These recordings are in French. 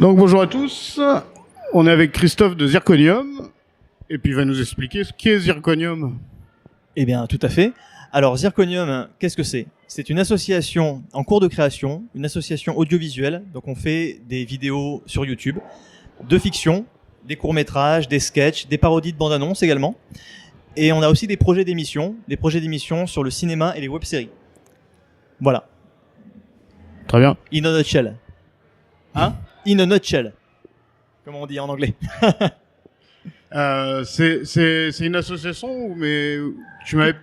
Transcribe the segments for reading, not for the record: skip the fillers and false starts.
Donc bonjour à tous, on est avec Christophe de Zirconium, et puis il va nous expliquer ce qu'est Zirconium. Eh bien, tout à fait. Alors, Zirconium, qu'est-ce que c'est ? C'est une association en cours de création, une association audiovisuelle. Donc, on fait des vidéos sur YouTube, de fiction, des courts-métrages, des sketchs, des parodies de bandes-annonces également. Et on a aussi des projets d'émissions sur le cinéma et les web-séries. Voilà. Très bien. In a nutshell. Hein ? In a nutshell. Comme on dit en anglais. C'est une association, mais tu m'avais...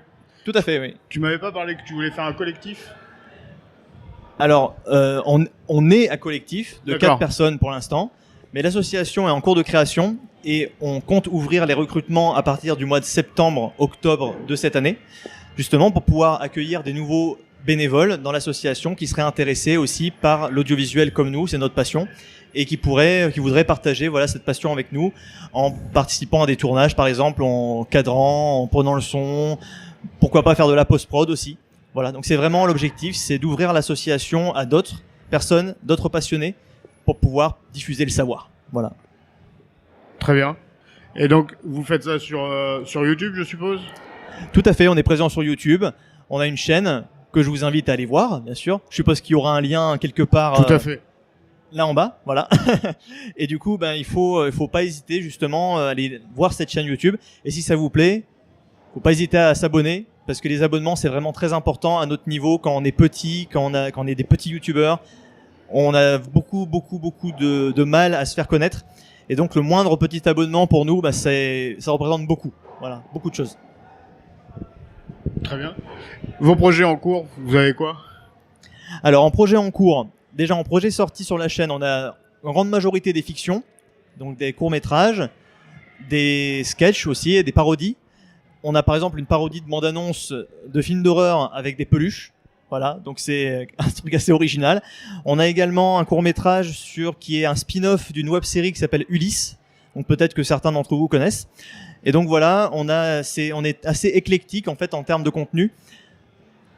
Tout à fait, oui. Tu m'avais pas parlé que tu voulais faire un collectif ? Alors, on est un collectif de D'accord. 4 personnes pour l'instant, mais l'association est en cours de création et on compte ouvrir les recrutements à partir du mois de septembre-octobre de cette année, justement pour pouvoir accueillir des nouveaux bénévoles dans l'association qui seraient intéressés aussi par l'audiovisuel comme nous, c'est notre passion, et qui voudraient partager cette passion avec nous en participant à des tournages, par exemple, en cadrant, en prenant le son, pourquoi pas faire de la post-prod aussi. Voilà, donc c'est vraiment l'objectif, c'est d'ouvrir l'association à d'autres personnes, d'autres passionnés, pour pouvoir diffuser le savoir. Voilà. Très bien. Et donc, vous faites ça sur YouTube, je suppose ? Tout à fait, on est présent sur YouTube, on a une chaîne que je vous invite à aller voir, bien sûr. Je suppose qu'il y aura un lien quelque part... Tout à fait. Là en bas, voilà. Et du coup, il faut pas hésiter justement à aller voir cette chaîne YouTube. Et si ça vous plaît, faut pas hésiter à s'abonner parce que les abonnements c'est vraiment très important à notre niveau quand on est petit, quand on est des petits youtubeurs. On a beaucoup de mal à se faire connaître. Et donc le moindre petit abonnement pour nous, ça représente beaucoup. Voilà, beaucoup de choses. Très bien. Vos projets en cours, vous avez quoi ? Alors en projet en cours, déjà en projet sorti sur la chaîne, on a une grande majorité des fictions, donc des courts-métrages, des sketchs aussi et des parodies. On a par exemple une parodie de bande-annonce de films d'horreur avec des peluches. Voilà, donc c'est un truc assez original. On a également un court-métrage qui est un spin-off d'une web-série qui s'appelle Ulysse. Donc peut-être que certains d'entre vous connaissent. Et donc voilà, on est assez éclectique en fait en termes de contenu.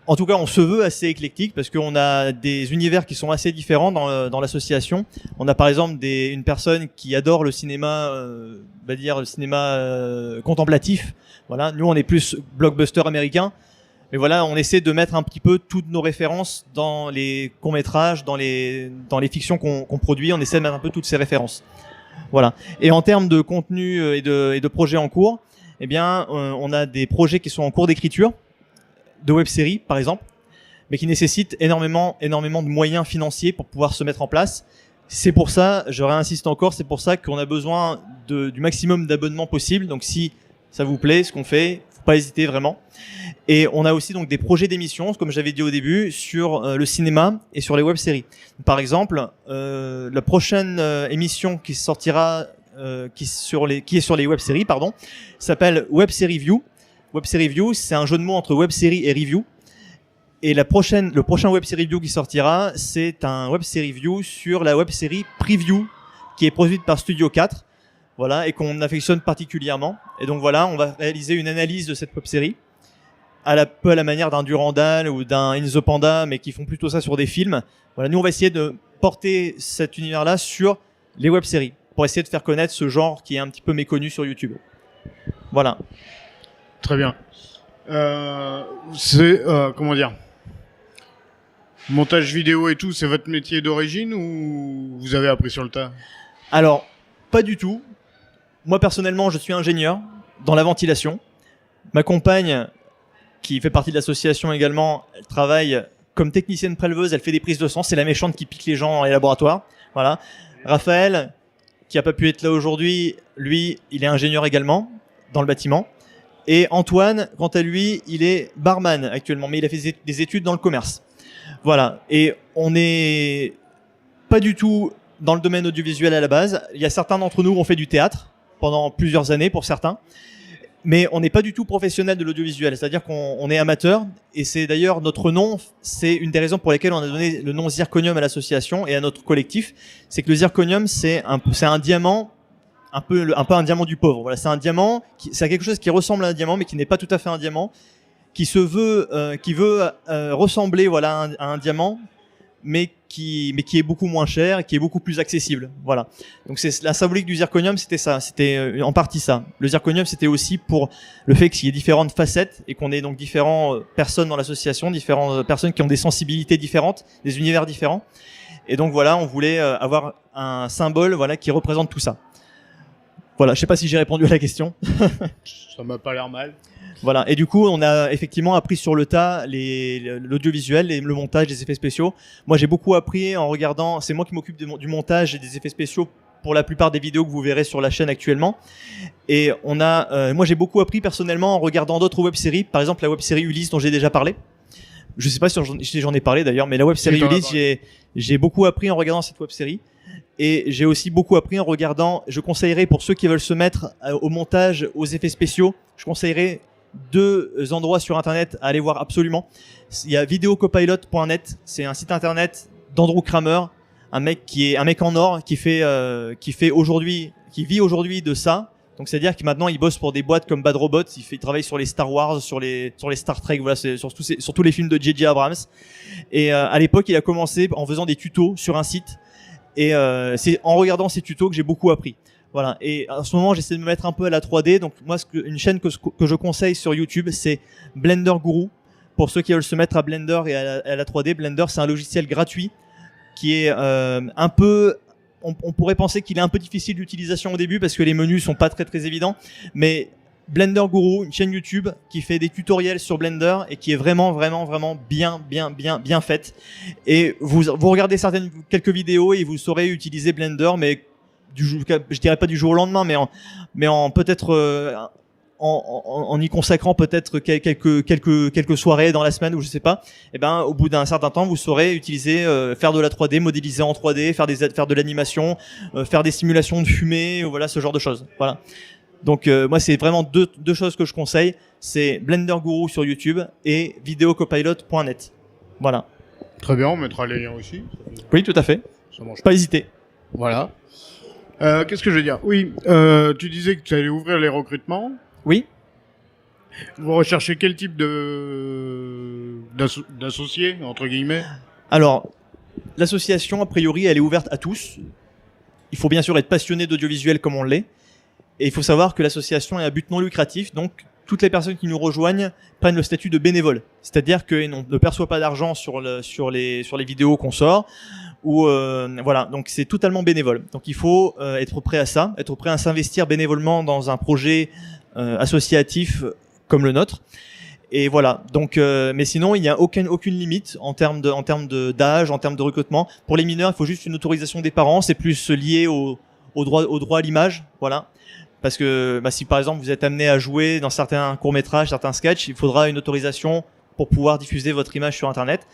En tout cas, on se veut assez éclectique parce qu'on a des univers qui sont assez différents dans l'association. On a par exemple une personne qui adore le cinéma, le cinéma contemplatif. Voilà, nous on est plus blockbuster américain. Mais voilà, on essaie de mettre un petit peu toutes nos références dans les courts-métrages, dans les fictions qu'on produit. On essaie de mettre un peu toutes ces références. Voilà. Et en termes de contenu et de projets en cours, eh bien, on a des projets qui sont en cours d'écriture, de web-séries par exemple, mais qui nécessitent énormément de moyens financiers pour pouvoir se mettre en place. C'est pour ça, je réinsiste encore, c'est pour ça qu'on a besoin du maximum d'abonnements possible. Donc si ça vous plaît, ce qu'on fait, faut pas hésiter vraiment. Et on a aussi donc des projets d'émissions, comme j'avais dit au début, sur le cinéma et sur les web-séries. Par exemple, la prochaine émission qui sortira, qui est sur les web-séries, s'appelle Web-série View. Web-série View, c'est un jeu de mots entre web-série et review. Et le prochain web-série View qui sortira, c'est un web-série View sur la web-série Preview, qui est produite par Studio 4, voilà, et qu'on affectionne particulièrement. Et donc voilà, on va réaliser une analyse de cette web-série, peu à la manière d'un Durandal ou d'un In the Panda, mais qui font plutôt ça sur des films. Voilà, nous on va essayer de porter cet univers-là sur les web-séries, pour essayer de faire connaître ce genre qui est un petit peu méconnu sur YouTube. Voilà. Très bien. Comment dire ? Montage vidéo et tout, c'est votre métier d'origine ou vous avez appris sur le tas ? Alors, pas du tout. Moi, personnellement, je suis ingénieur dans la ventilation. Ma compagne, qui fait partie de l'association également, elle travaille comme technicienne préleveuse, elle fait des prises de sang. C'est la méchante qui pique les gens dans les laboratoires. Voilà. Raphaël, qui a pas pu être là aujourd'hui, lui, il est ingénieur également dans le bâtiment. Et Antoine, quant à lui, il est barman actuellement, mais il a fait des études dans le commerce. Voilà. Et on n'est pas du tout dans le domaine audiovisuel à la base. Il y a certains d'entre nous qui ont fait du théâtre pendant plusieurs années pour certains. Mais on n'est pas du tout professionnel de l'audiovisuel. C'est-à-dire qu'on est amateur. Et c'est d'ailleurs notre nom, c'est une des raisons pour lesquelles on a donné le nom Zirconium à l'association et à notre collectif. C'est que le zirconium, c'est un diamant, un peu un diamant du pauvre. Voilà, c'est un diamant, c'est quelque chose qui ressemble à un diamant, mais qui n'est pas tout à fait un diamant, qui veut ressembler à un diamant, mais mais qui est beaucoup moins cher et qui est beaucoup plus accessible. Voilà. Donc c'est la symbolique du zirconium, c'était ça, c'était en partie ça. Le zirconium, c'était aussi pour le fait qu'il y ait différentes facettes et qu'on ait donc différentes personnes dans l'association, différentes personnes qui ont des sensibilités différentes, des univers différents. Et donc voilà, on voulait avoir un symbole, voilà, qui représente tout ça. Voilà, je sais pas si j'ai répondu à la question. Ça m'a pas l'air mal. Voilà, et du coup, on a effectivement appris sur le tas l'audiovisuel, le montage, les effets spéciaux. Moi, j'ai beaucoup appris en regardant, c'est moi qui m'occupe du montage et des effets spéciaux pour la plupart des vidéos que vous verrez sur la chaîne actuellement. Et moi, j'ai beaucoup appris personnellement en regardant d'autres web-séries, par exemple la web-série Ulysse dont j'ai déjà parlé. Je sais pas si j'en ai parlé d'ailleurs, mais la web-série Ulysse, j'ai beaucoup appris en regardant cette web-série. Et j'ai aussi beaucoup appris en regardant, je conseillerais pour ceux qui veulent se mettre au montage, aux effets spéciaux, je conseillerais 2 endroits sur internet à aller voir absolument. Il y a videocopilot.net, c'est un site internet d'Andrew Kramer, un mec en or qui vit aujourd'hui de ça. Donc c'est-à-dire que maintenant il bosse pour des boîtes comme Bad Robot, il travaille sur les Star Wars, sur les Star Trek, voilà, sur tous les films de J.J. Abrams. Et à l'époque, il a commencé en faisant des tutos sur un site. Et c'est en regardant ces tutos que j'ai beaucoup appris. Voilà. Et en ce moment, j'essaie de me mettre un peu à la 3D. Donc moi, une chaîne que je conseille sur YouTube, c'est Blender Guru. Pour ceux qui veulent se mettre à Blender et à la 3D, Blender, c'est un logiciel gratuit qui est un peu... On pourrait penser qu'il est un peu difficile d'utilisation au début parce que les menus sont pas très très évidents. Mais Blender Guru, une chaîne YouTube qui fait des tutoriels sur Blender et qui est vraiment bien faite. Et vous regardez quelques vidéos et vous saurez utiliser Blender, mais je dirais pas du jour au lendemain, mais en peut-être en y consacrant peut-être quelques soirées dans la semaine ou je sais pas. Et ben au bout d'un certain temps, vous saurez utiliser faire de la 3D, modéliser en 3D, faire de l'animation, faire des simulations de fumée, voilà ce genre de choses. Voilà. Donc moi c'est vraiment deux choses que je conseille, c'est Blender Guru sur YouTube et videocopilot.net. Voilà. Très bien, on mettra les liens aussi. Oui, tout à fait. Ça mange pas hésiter. Voilà. Qu'est-ce que je veux dire? Oui, tu disais que tu allais ouvrir les recrutements. Oui. Vous recherchez quel type d'associés, entre guillemets? Alors, l'association, a priori, elle est ouverte à tous. Il faut bien sûr être passionné d'audiovisuel comme on l'est. Et il faut savoir que l'association est à but non lucratif, donc toutes les personnes qui nous rejoignent prennent le statut de bénévole. C'est-à-dire qu'on ne perçoit pas d'argent sur les vidéos qu'on sort. Voilà, donc c'est totalement bénévole. Donc il faut être prêt à ça, être prêt à s'investir bénévolement dans un projet associatif comme le nôtre. Et voilà. Donc, mais sinon il n'y a aucune limite en termes d'âge, en termes de recrutement. Pour les mineurs, il faut juste une autorisation des parents. C'est plus lié au droit à l'image, voilà. Parce que si par exemple vous êtes amené à jouer dans certains courts-métrages, certains sketchs, il faudra une autorisation pour pouvoir diffuser votre image sur Internet.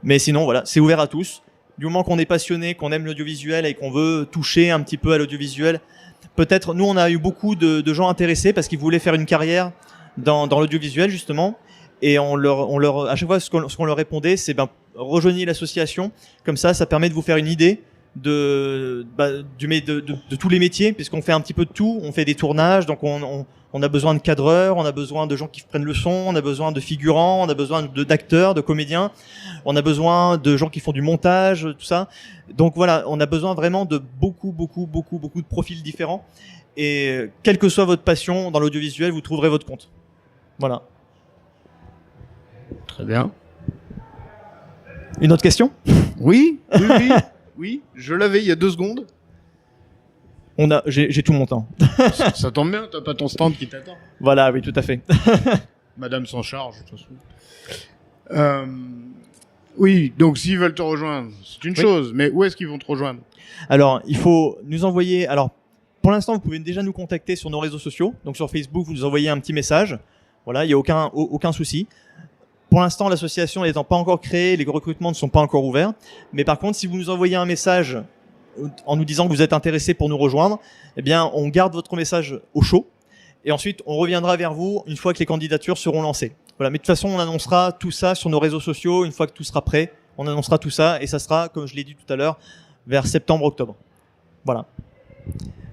Mais sinon, voilà, c'est ouvert à tous. Du moment qu'on est passionné, qu'on aime l'audiovisuel et qu'on veut toucher un petit peu à l'audiovisuel, peut-être, nous on a eu beaucoup de gens intéressés parce qu'ils voulaient faire une carrière dans l'audiovisuel justement. Et à chaque fois, ce qu'on leur répondait, c'est rejoignez l'association. Comme ça permet de vous faire une idée de tous les métiers, puisqu'on fait un petit peu de tout. On fait des tournages, donc on a besoin de cadreurs, on a besoin de gens qui prennent le son, on a besoin de figurants, on a besoin d'acteurs, de comédiens, on a besoin de gens qui font du montage, tout ça. Donc voilà, on a besoin vraiment de beaucoup de profils différents. Et quelle que soit votre passion dans l'audiovisuel, vous trouverez votre compte. Voilà. Très bien. Une autre question ? Oui. Oui, je l'avais il y a 2 secondes. J'ai tout mon temps. Ça tombe bien, t'as pas ton stand qui t'attend. Voilà, oui, tout à fait. Madame s'en charge, de toute façon. Oui, donc s'ils veulent te rejoindre, c'est une chose, mais où est-ce qu'ils vont te rejoindre? Alors, il faut nous envoyer... Alors, pour l'instant, vous pouvez déjà nous contacter sur nos réseaux sociaux. Donc sur Facebook, vous nous envoyez un petit message. Voilà, il n'y a aucun souci. Pour l'instant, l'association n'étant pas encore créée, les recrutements ne sont pas encore ouverts. Mais par contre, si vous nous envoyez un message en nous disant que vous êtes intéressé pour nous rejoindre, eh bien, on garde votre message au chaud. Et ensuite, on reviendra vers vous une fois que les candidatures seront lancées. Voilà. Mais de toute façon, on annoncera tout ça sur nos réseaux sociaux. Une fois que tout sera prêt, on annoncera tout ça. Et ça sera, comme je l'ai dit tout à l'heure, vers septembre-octobre. Voilà.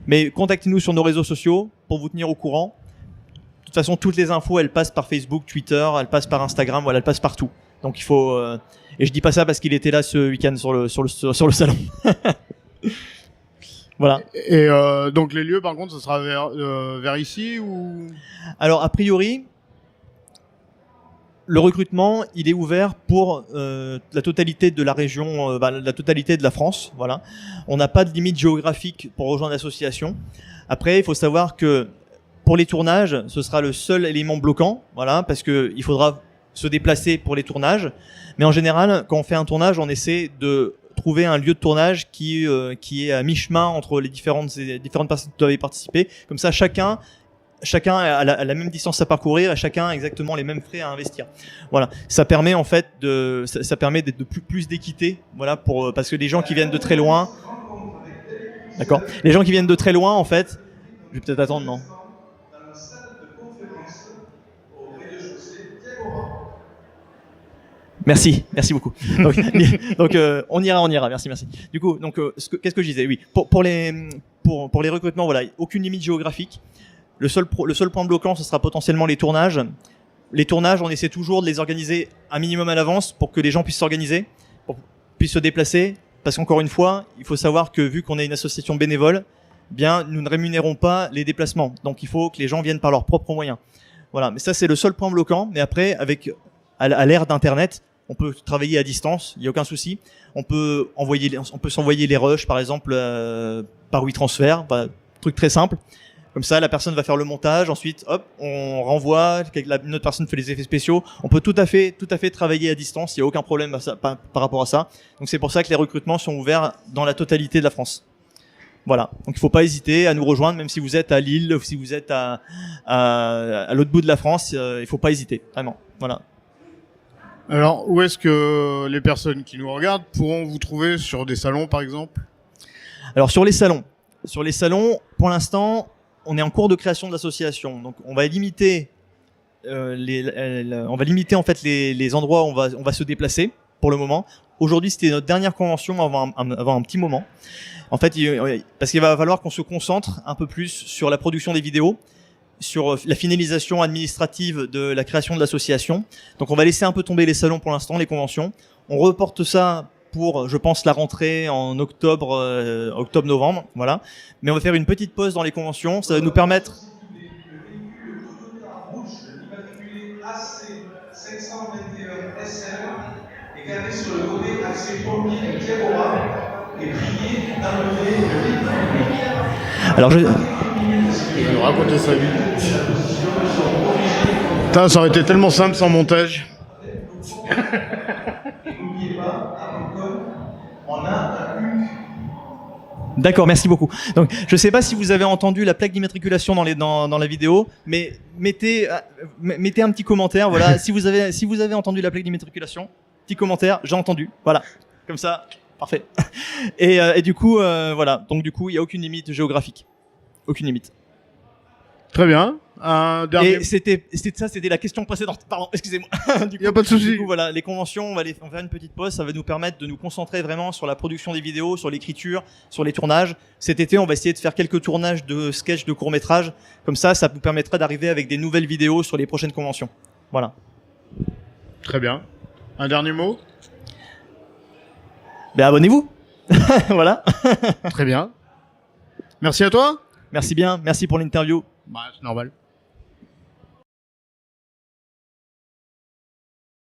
Mais contactez-nous sur nos réseaux sociaux pour vous tenir au courant. De toute façon, toutes les infos, elles passent par Facebook, Twitter, elles passent par Instagram, voilà, elles passent partout. Donc il faut et je dis pas ça parce qu'il était là ce week-end sur le salon. Voilà. Et donc les lieux, par contre, ce sera vers ici ou? Alors a priori, le recrutement, il est ouvert pour la totalité de la région, la totalité de la France. Voilà. On n'a pas de limite géographique pour rejoindre l'association. Après, il faut savoir que pour les tournages, ce sera le seul élément bloquant, voilà, parce que il faudra se déplacer pour les tournages. Mais en général, quand on fait un tournage, on essaie de trouver un lieu de tournage qui est à mi-chemin entre les différentes personnes qui doivent y participer. Comme ça, chacun a la même distance à parcourir et chacun a exactement les mêmes frais à investir. Voilà, ça permet en fait ça permet de plus d'équité, voilà, parce que les gens qui viennent de très loin, d'accord, les gens qui viennent de très loin en fait, je vais peut-être attendre, non? Merci beaucoup. Donc on ira. Merci. Du coup, donc qu'est-ce que je disais? Oui, pour les recrutements, voilà, aucune limite géographique. Le seul point bloquant, ce sera potentiellement les tournages. Les tournages, on essaie toujours de les organiser un minimum à l'avance pour que les gens puissent s'organiser, puissent se déplacer. Parce qu'encore une fois, il faut savoir que vu qu'on est une association bénévole, bien, nous ne rémunérons pas les déplacements. Donc il faut que les gens viennent par leurs propres moyens. Voilà, mais ça c'est le seul point bloquant. Mais après, à l'ère d'Internet, on peut travailler à distance, il n'y a aucun souci. On peut s'envoyer les rushs, par exemple, par WeTransfer, truc très simple. Comme ça, la personne va faire le montage, ensuite, hop, on renvoie, une autre personne fait les effets spéciaux. On peut tout à fait travailler à distance, il n'y a aucun problème par rapport à ça. Donc c'est pour ça que les recrutements sont ouverts dans la totalité de la France. Voilà. Donc il faut pas hésiter à nous rejoindre, même si vous êtes à Lille, ou si vous êtes à l'autre bout de la France, il faut pas hésiter, vraiment. Voilà. Alors, où est-ce que les personnes qui nous regardent pourront vous trouver sur des salons, par exemple? Alors sur les salons, pour l'instant, on est en cours de création de l'association. Donc on va limiter en fait les endroits où on va se déplacer pour le moment. Aujourd'hui, c'était notre dernière convention avant un petit moment. En fait, parce qu'il va falloir qu'on se concentre un peu plus sur la production des vidéos, sur la finalisation administrative de la création de l'association. Donc on va laisser un peu tomber les salons pour l'instant, les conventions. On reporte ça pour, je pense, la rentrée en octobre-novembre, voilà. Mais on va faire une petite pause dans les conventions, ça va nous permettre... Alors je vais nous raconter sa vie. Putain, ça aurait été tellement simple sans montage. D'accord, merci beaucoup. Donc, je ne sais pas si vous avez entendu la plaque d'immatriculation dans la vidéo, mais mettez un petit commentaire. Voilà, si vous avez entendu la plaque d'immatriculation, petit commentaire, j'ai entendu. Voilà, comme ça, parfait. Et du coup, voilà. Donc du coup, il n'y a aucune limite géographique, aucune limite. Très bien. Un dernier... Et c'était la question précédente. Pardon, excusez-moi. Il n'y a pas de souci. Du coup, voilà, les conventions, on va faire une petite pause. Ça va nous permettre de nous concentrer vraiment sur la production des vidéos, sur l'écriture, sur les tournages. Cet été, on va essayer de faire quelques tournages de sketchs, de courts-métrages. Comme ça vous permettra d'arriver avec des nouvelles vidéos sur les prochaines conventions. Voilà. Très bien. Un dernier mot? Ben, abonnez-vous. Voilà. Très bien. Merci à toi. Merci bien. Merci pour l'interview. Bah, c'est normal.